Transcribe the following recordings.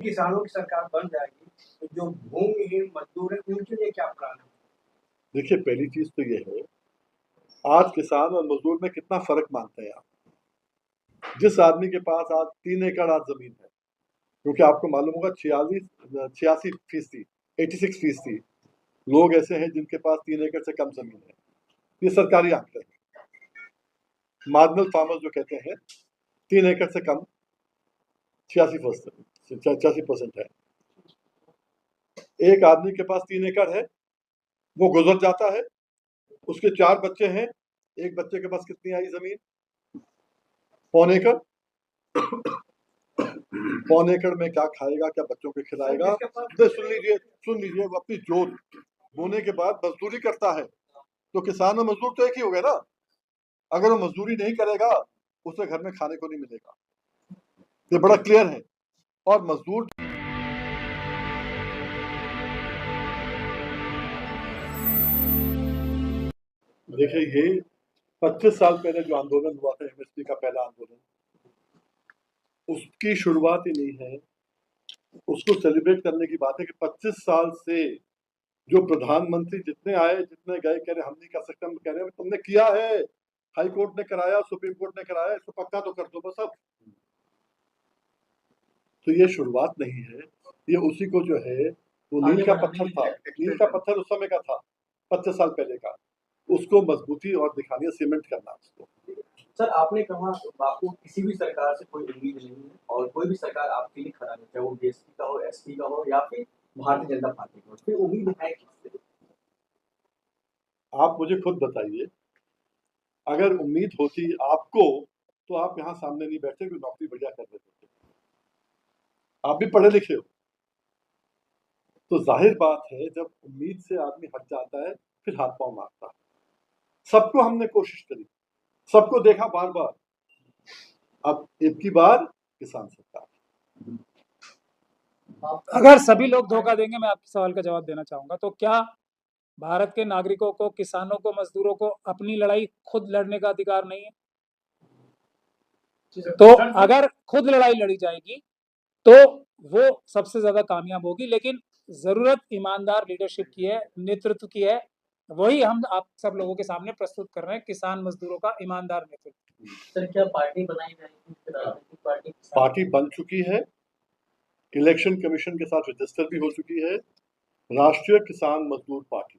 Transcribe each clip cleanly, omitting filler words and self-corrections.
किसानों की सरकार बन जाएगी तो जो भूमिहीन मजदूर है उनके लिए क्या प्लान है? देखिए, पहली चीज तो ये है, आज किसान और मजदूर में कितना फर्क मानते हैं आप। जिस आदमी के पास आज 3 एकड़ आज जमीन है, क्योंकि आपको मालूम होगा 86 फीसदी 86% लोग ऐसे हैं जिनके पास 3 एकड़ से कम जमीन है। ये सरकारी आंकड़े हैं। मार्जिनल फार्मर्स जो कहते हैं 3 एकड़ से कम 86% है। एक आदमी के पास 3 एकड़ है, वो गुजर जाता है, उसके 4 बच्चे हैं, एक बच्चे के पास कितनी आई जमीन? पौने एकड़। पौने एकड़ में क्या खाएगा, क्या बच्चों को खिलाएगा? तो सुन लीजिए, वो अपनी जोत बोने के बाद मजदूरी करता है, तो किसान और मजदूर तो एक ही हो गए ना। अगर वो मजदूरी नहीं करेगा, उसे घर में खाने को नहीं मिलेगा। ये बड़ा क्लियर है। और मजदूर, देखिए, ये 25 साल पहले जो आंदोलन हुआ था, एमएसपी का पहला आंदोलन, उसकी शुरुआत ही नहीं है। उसको सेलिब्रेट करने की बात है कि 25 साल से जो प्रधानमंत्री जितने आए जितने गए, कह रहे हम नहीं कर सकते, हम कह रहे हैं तुमने किया है, हाई कोर्ट ने कराया, सुप्रीम कोर्ट ने कराया, इसको पक्का तो कर दो बस अब। तो ये शुरुआत नहीं है, ये उसी को जो है, वो नील का पत्थर था, नील का पत्थर उस समय का था, 25 साल पहले का, उसको मजबूती और दिखानी है, सीमेंट करना उसको। सर, आपने कहा आपको किसी भी सरकार से कोई उम्मीद नहीं है और कोई भी सरकार आपके लिए खड़ा नहीं, चाहे वो बीएसपी का हो, एसपी का हो या फिर भारतीय जनता पार्टी का हो, फिर उम्मीद है किससे? आप मुझे खुद बताइए, अगर उम्मीद होती आपको, तो आप यहाँ सामने नहीं बैठे, कोई नौकरी बढ़िया कर लेते थे। आप भी पढ़े लिखे हो, तो जाहिर बात है जब उम्मीद से आदमी हट जाता है, फिर हाथ पांव मारता है। सबको हमने कोशिश करी, सबको देखा बार बार, अब एक की बार किसान सरकार। अगर सभी लोग धोखा देंगे, मैं आपके सवाल का जवाब देना चाहूंगा, तो क्या भारत के नागरिकों को, किसानों को, मजदूरों को अपनी लड़ाई खुद लड़ने का अधिकार नहीं है? तो अगर खुद लड़ाई लड़ी जाएगी तो वो सबसे ज्यादा कामयाब होगी, लेकिन जरूरत ईमानदार लीडरशिप की है, नेतृत्व की है। वही हम आप सब लोगों के सामने प्रस्तुत कर रहे हैं, किसान मजदूरों का ईमानदार नेतृत्व। सर, क्या पार्टी बनाई जाएगी? राजनीतिक पार्टी बन चुकी है, इलेक्शन कमीशन के साथ रजिस्टर भी हो चुकी है, राष्ट्रीय किसान मजदूर पार्टी।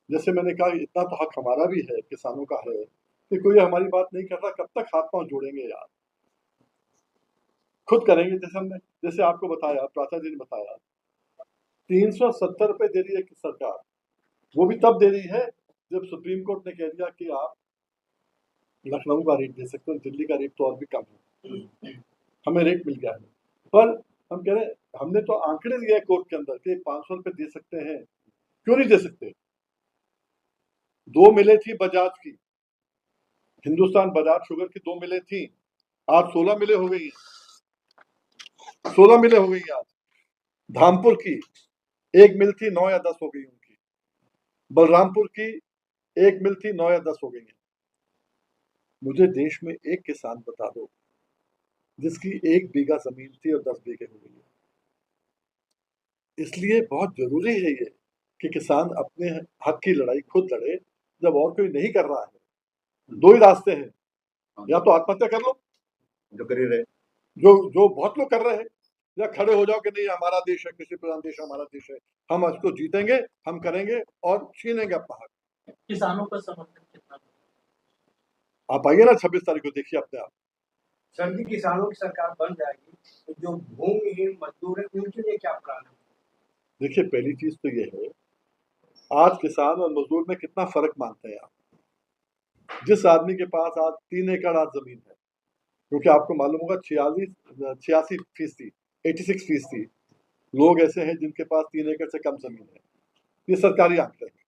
जैसे मैंने कहा, इतना तो हक हमारा भी है, किसानों का है, कि कोई हमारी बात नहीं करता, कब तक हाथ पांव जोड़ेंगे यार? खुद करेंगे। जैसे आपको बताया, प्राचा जी ने बताया, 370 रुपए दे रही है कि सरकार, वो भी तब दे रही है जब सुप्रीम कोर्ट ने कह दिया कि आप लखनऊ का रेट दे सकते हो, दिल्ली का रेट तो और भी कम है, हमें रेट मिल गया है। पर हम कह रहे हैं, हमने तो आंकड़े दिए कोर्ट के अंदर कि 500 रुपए दे सकते हैं, क्यों नहीं दे सकते? 2 मिलें थी बजाज की, हिंदुस्तान बजाज शुगर की 2 मिलें थी, आज 16 मिलें हो गई हैं। 16 मिलें हो गई हैं आज। धामपुर की एक मिल थी, 9 या 10 हो गई उनकी। बलरामपुर की एक मिल थी, 9 या 10 हो गई हैं। मुझे देश में एक किसान बता दो जिसकी 1 बीघा जमीन थी और 10 बीघे हो गई है। इसलिए बहुत जरूरी है ये कि किसान अपने हक की लड़ाई खुद लड़े, जब और कोई नहीं कर रहा है। 2 ही रास्ते हैं, या तो आत्महत्या कर लो, जो कर ही रहे, जो बहुत लोग कर रहे हैं, या खड़े हो जाओ कि नहीं हमारा देश है, कृषि प्रधान देश है, हमारा देश है, हम इसको जीतेंगे, हम करेंगे और छीनेंगे अपना हक। किसानों का समर्थन कितना? आप आइए ना 26 तारीख को, देखिए अपने आप। सर जी, किसानों की सरकार बन जाएगी तो जो भूमिहीन मजदूर है उनके लिए क्या प्लान है? देखिए, पहली चीज तो ये है, आज किसान और मजदूर में कितना फर्क मानते हैं आप। जिस आदमी के पास आज 3 एकड़ आज जमीन है, क्योंकि आपको मालूम होगा 86 फीसदी 86% लोग ऐसे हैं जिनके पास 3 एकड़ से कम जमीन है। ये सरकारी आंकड़े हैं।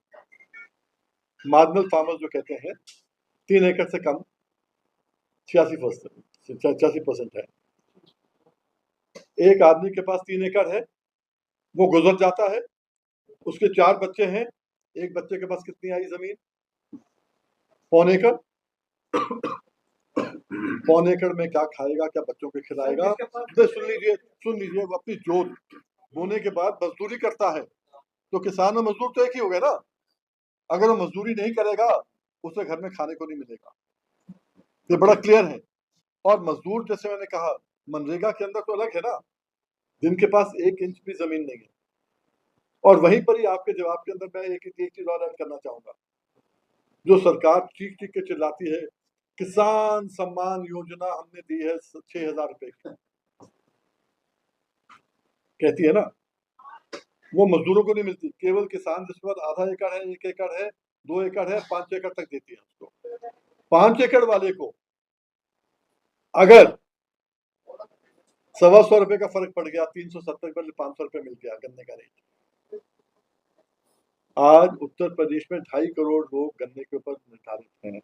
मार्जिनल फार्मर्स जो कहते हैं 3 एकड़ से कम 86% है। एक आदमी के पास 3 एकड़ है, वो गुजर जाता है, उसके 4 बच्चे हैं, एक बच्चे के पास कितनी आई जमीन? पौने एकड़। पौन एकड़ में क्या खाएगा, क्या बच्चों को खिलाएगा। तो सुन लीजिए, वो अपनी जोत बोने के बाद मजदूरी करता है, तो किसान और मजदूर तो एक ही हो गए ना। अगर वो मजदूरी नहीं करेगा, उसे घर में खाने को नहीं मिलेगा। ये बड़ा क्लियर है। और मजदूर, जैसे मैंने कहा, मनरेगा के अंदर तो अलग है ना, जिनके पास 1 इंच भी जमीन नहीं है। और वहीं पर ही आपके जवाब के अंदर मैं एक चीज और ऐड करना चाहूंगा। जो सरकार चीख चीख के चिल्लाती है, किसान सम्मान योजना हमने दी है 6,000 रुपए की, कहती है ना, वो मजदूरों को नहीं मिलती। केवल किसान जिसके पास आधा एकड़ है, 1 एकड़ है, 2 एकड़ है, 5 एकड़ तक देती है उसको। 5 एकड़ वाले को अगर 125 रुपए का फर्क पड़ गया, 370 पर 500 रुपए मिल गया गन्ने का रेट। आज उत्तर प्रदेश में 2.5 करोड़ लोग गन्ने के ऊपर निर्धारित हैं,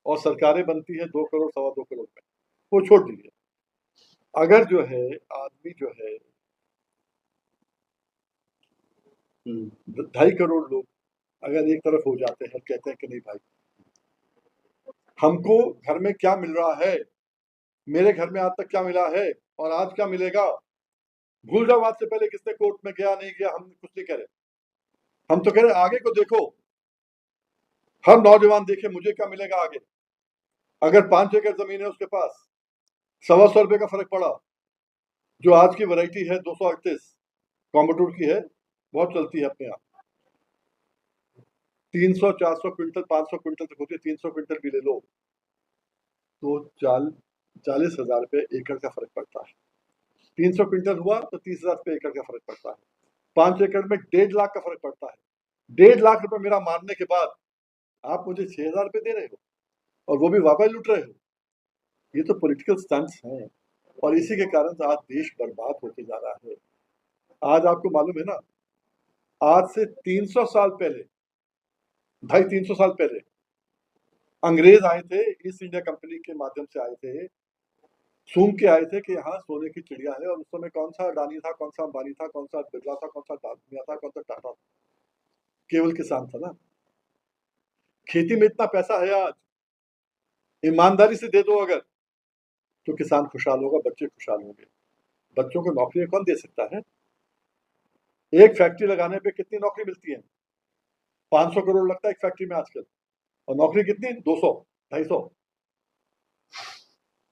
और सरकारें बनती है 2 करोड़ 2.25 करोड़ में। वो छोड़ दीजिए, अगर जो है आदमी जो है 2.5 करोड़ लोग अगर एक तरफ हो जाते हैं, कहते हैं कि नहीं भाई, हमको घर में क्या मिल रहा है, मेरे घर में आज तक क्या मिला है और आज क्या मिलेगा, भूल जाओ। आज से पहले किसने कोर्ट में गया नहीं गया, हम कुछ नहीं कह रहे। हम तो कह रहे आगे को देखो, हर नौजवान देखे मुझे क्या मिलेगा आगे। अगर 5 एकड़ जमीन है उसके पास, 125 रुपए का फर्क पड़ा, जो आज की वैरायटी है 238 कॉम्बटूर की है, बहुत चलती है अपने यहाँ, 300 400 क्विंटल 500 क्विंटल तक होती है, 300 क्विंटल भी ले लो तो 40,000 रुपए एकड़ का फर्क पड़ता है। 300 क्विंटल हुआ तो 30,000 रुपए एकड़ का फर्क पड़ता है। 5 एकड़ में 1.5 लाख का फर्क पड़ता है। 1.5 लाख रुपए मेरा मारने के बाद आप मुझे 6,000 रुपए दे रहे हो, और वो भी वापस लूट रहे हो। ये तो पॉलिटिकल स्टंट्स हैं, और इसी के कारण से आज देश बर्बाद होते जा रहा है। आज आपको मालूम है ना, आज से 300 साल पहले, 250-300 साल पहले अंग्रेज आए थे, ईस्ट इंडिया कंपनी के माध्यम से आए थे, सूंघ के आए थे कि यहाँ सोने की चिड़िया है। और उस समय कौन सा अडानी था, कौन सा अंबानी था, कौन सा बिरला था, कौन सा डालमिया था, कौन सा टाटा था, केवल किसान था ना। खेती में इतना पैसा है आज, ईमानदारी से दे दो अगर, तो किसान खुशहाल होगा, बच्चे खुशहाल होंगे। बच्चों को नौकरी कौन दे सकता है? एक फैक्ट्री लगाने पे कितनी नौकरी मिलती है? 500 करोड़ लगता है एक फैक्ट्री में आजकल, और नौकरी कितनी? 200 250।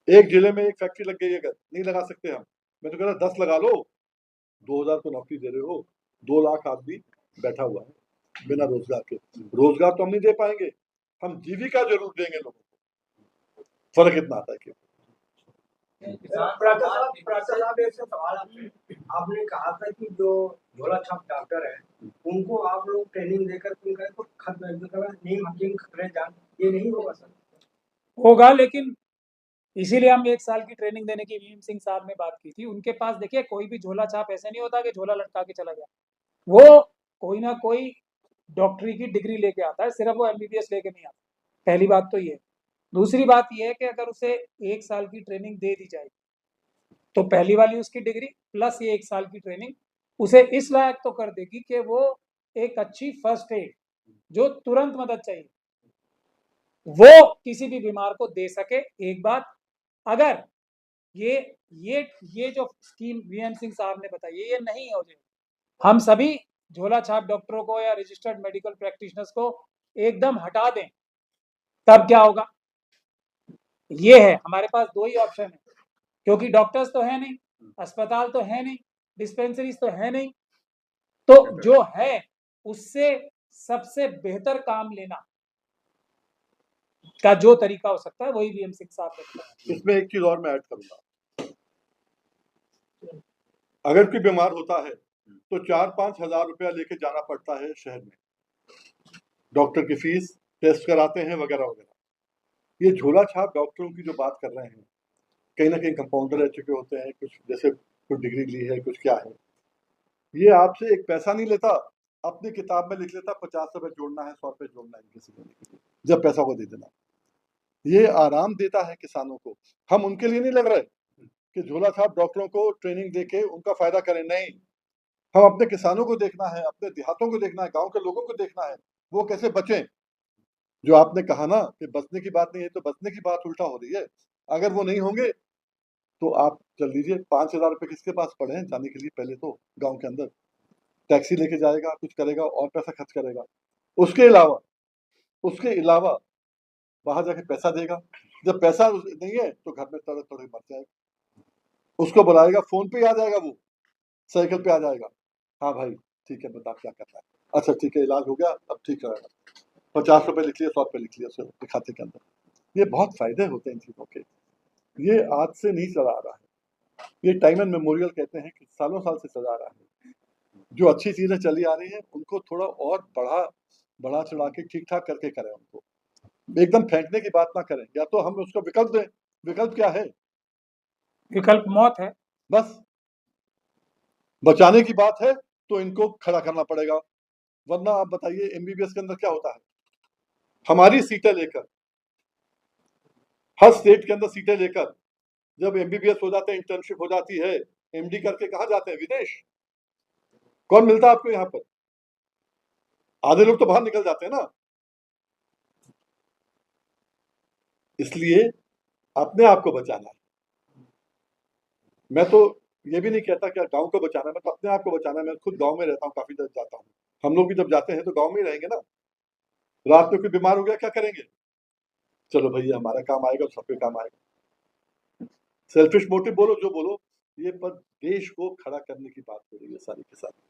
एक जिले में एक फैक्ट्री लग गई, अगर नहीं लगा सकते हम, मैं तो कह रहा 10 लगा लो, 2,000 को नौकरी दे रहे हो, 2 लाख आदमी बैठा हुआ है बिना रोजगार के। रोजगार तो हम नहीं दे पाएंगे, हम जीविका जरूर देंगे लोगों को। फर्क इतना आता है कि आपने कहा था कि जो झोला छाप डॉक्टर है उनको आप लोग ट्रेनिंग देकर उनका नीम हकीम खतरे जान, ये नहीं होगा सर? होगा, लेकिन इसीलिए हम 1 साल की ट्रेनिंग देने की वीएम सिंह साहब ने बात की थी। उनके पास देखिए कोई भी झोला छाप ऐसे नहीं होता कि झोला लटका के चला गया। वो कोई ना कोई डॉक्टरी की डिग्री लेके आता है, सिर्फ वो एमबीबीएस लेके नहीं आता। पहली बात तो ये। दूसरी बात ये है कि अगर उसे 1 साल की ट्रेनिंग दे दी जाए, तो पहली वाली उसकी डिग्री प्लस ये 1 साल की ट्रेनिंग उसे इस लायक तो कर देगी कि वो एक अच्छी फर्स्ट एड, जो तुरंत मदद चाहिए, वो किसी भी बीमार को दे सके। एक बात, अगर ये जो स्कीम वीएम सिंह साहब ने बताई ये नहीं हो जाए, हम सभी झोला छाप डॉक्टरों को या रजिस्टर्ड मेडिकल प्रैक्टिशनर्स को एकदम हटा दें, तब क्या होगा? ये है हमारे पास 2 ही ऑप्शन है, क्योंकि डॉक्टर्स तो है नहीं, अस्पताल तो है नहीं, डिस्पेंसरीज तो है नहीं, तो जो है उससे सबसे बेहतर काम लेना का जो तरीका हो सकता है वही वीएम सिंह साहब ने बताया। इसमें एक चीज और मैं ऐड करूंगा, अगर कोई बीमार होता है तो 4-5 हजार रुपया लेके जाना पड़ता है शहर में, डॉक्टर की फीस, टेस्ट कराते हैं वगैरह वगैरह। ये झोला छाप डॉक्टरों की जो बात कर रहे हैं, कहीं ना कहीं कंपाउंडर रह चुके होते हैं, कुछ जैसे कुछ डिग्री ली है, कुछ क्या है, ये आपसे एक पैसा नहीं लेता, अपनी किताब में लिख लेता 50 रुपए जोड़ना है, 100 रुपए जोड़ना है किसी को, जब पैसा को दे देना। ये आराम देता है किसानों को। हम उनके लिए नहीं लग रहे कि झोला छाप डॉक्टरों को ट्रेनिंग देके उनका फायदा करें, नहीं, हम अपने किसानों को देखना है, अपने देहातों को देखना है, गांव के लोगों को देखना है, वो कैसे बचें। जो आपने कहा ना कि बचने की बात नहीं है, तो बचने की बात उल्टा हो रही है। अगर वो नहीं होंगे तो आप चल लीजिए, 5,000 रुपए किसके पास पड़े हैं जाने के लिए? पहले तो गांव के अंदर टैक्सी लेके जाएगा, कुछ करेगा और पैसा खर्च करेगा। उसके अलावा वहां जाके पैसा देगा। जब पैसा नहीं है तो घर में तड़प तड़प मर जाएगा। उसको बुलाएगा, फोन पे ही आ जाएगा, वो साइकिल पे आ जाएगा। हाँ भाई ठीक है, बता क्या करना है। अच्छा ठीक है, इलाज हो गया, अब ठीक है, 50 रुपए लिख लिया, 100 रुपए लिख लिया उसके खाते के अंदर। ये बहुत फायदे होते हैं इन चीजों के। ये आज से नहीं चला आ रहा है, ये टाइम एंड मेमोरियल कहते हैं कि सालों साल से चला आ रहा है। जो अच्छी चीजें चली आ रही हैं उनको थोड़ा और बढ़ा चढ़ा के ठीक ठाक करके करें उनको, एकदम फेंकने की बात ना करें। या तो हम उसको विकल्प दें। विकल्प क्या है? विकल्प मौत है। बस बचाने की बात है तो इनको खड़ा करना पड़ेगा। वरना आप बताइए एमबीबीएस के अंदर क्या होता है? हमारी सीटें लेकर, हर स्टेट के अंदर सीटें लेकर जब एमबीबीएस हो जाते हैं, इंटर्नशिप हो जाती है, एमडी करके कहाँ जाते हैं? विदेश। कौन मिलता है आपको यहाँ पर? आधे लोग तो बाहर निकल जाते हैं ना। इसलिए अपने आप को बचाना है। मैं तो ये भी नहीं कहता कि गांव को बचाना है, मैं तो अपने आप को बचाना है। मैं खुद गांव में रहता हूँ, काफी देर जाता हूँ। हम लोग भी जब जाते हैं तो गांव में ही रहेंगे ना। रात में कोई बीमार हो गया, क्या करेंगे? चलो भैया हमारा काम आएगा तो सबके काम आएगा। सेल्फिश मोटिव बोलो जो बोलो, ये पर देश को खड़ा करने की बात हो रही है सारी की सारी।